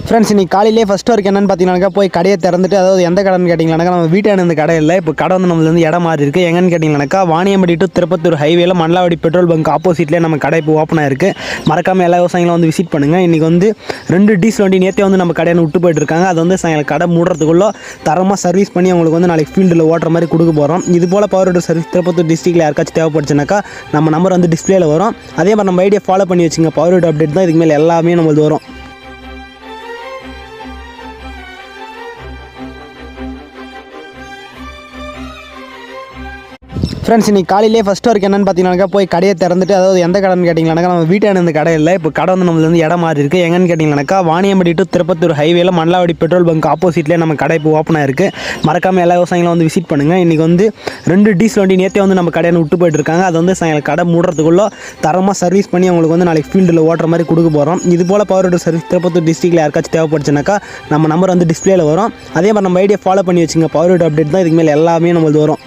Friends இன்னைக்கு காலையிலேயே first work என்னென்னு பார்த்தீங்கன்னாக்கா போய் கடையை திறந்துட்டு, அதாவது எந்த கடைன்னு கேட்டிங்கன்னாக்கா நம்ம வீட்டான இந்த கடை இல்லை, இப்போ கடை வந்து நம்மளுக்கு வந்து இடம் மாறி இருக்குது. எங்கன்னு கேட்டிங்கன்னாக்கா வாணியம்படி டு திருப்பத்தூர் ஹைவேல மணலாவடி பெட்ரோல் பங்க் ஆப்போசிட்லேயே நம்ம கடை இப்போ ஓப்பன் ஆயிருக்கு. மறக்காமல் எல்லா விவசாயிகளும் வந்து விசிட் பண்ணுங்கள். இன்றைக்கி வந்து 2 டீசல் வண்டி நேற்றே வந்து நம்ம கடையை விட்டு போயிட்டுருக்காங்க. அது வந்து கடை மூடுறதுக்குள்ளே தரமாக சர்வீஸ் பண்ணி அவங்களுக்கு வந்து நாளைக்கு ஃபீல்டில் ஓட்டுற மாதிரி கொடுக்க போகிறோம். இது போல் பவர் விடர் சர்வீஸ் திருப்பத்தூர் டிஸ்ட்ரிக்ட்டில் யாருக்காச்சும் தேவைப்படுச்சுனாக்கா நம்ம நம்பர் வந்து டிஸ்பிளேல வரும். அதே மாதிரி நம்ம ஐடியா ஃபாலோ பண்ணி வச்சுங்க. பவர் விடர் அப்டேட் தான் இதுக்கு மேலே எல்லாமே நம்மளுக்கு வரும். ஃப்ரெண்ட்ஸ் இன்னைக்கு காலையிலேயே ஃபஸ்ட் ஒர்க் என்னென்னு பார்த்தீங்கன்னாக்கா போய் கடையை திறந்துட்டு, அதாவது எந்த கடைன்னு கேட்டிங்கன்னாக்கா நம்ம வீட்டான இந்த கடை இல்லை, இப்போ கடை வந்து நம்மளுக்கு வந்து இடம் மாறி இருக்குது. எங்கன்னு கேட்டிங்கன்னாக்கா வாணியம்படி டு திருப்பத்தூர் ஹைவேல மணலாவடி பெட்ரோல் பங்க் ஆப்போசிட்லேயே நம்ம கடை இப்போ ஓப்பன் ஆயிருக்கு. மறக்காமல் எல்லா விவசாயிகளும் வந்து விசிட் பண்ணுங்கள். இன்றைக்கி வந்து 2 டீசல் வண்டி நேற்றே வந்து நம்ம கடையை விட்டு போயிட்டுருக்காங்க. அது வந்து கடை மூடுறதுக்குள்ளே தரமாக சர்வீஸ் பண்ணி அவங்களுக்கு வந்து நாளைக்கு ஃபீல்டில் ஓட்டுற மாதிரி கொடுக்க போகிறோம். இது போல் பவர் விடர் சர்வீஸ் திருப்பத்தூர் டிஸ்ட்ரிக்ட்டில் யாருக்காச்சும் தேவைப்படுச்சுனாக்கா நம்ம நம்பர் வந்து டிஸ்பிளேல வரும். அதே மாதிரி நம்ம ஐடியா ஃபாலோ பண்ணி வச்சுங்க. பவர் விடர் அப்டேட் தான் இதுக்கு மேலே எல்லாமே நம்மளுக்கு வரும்.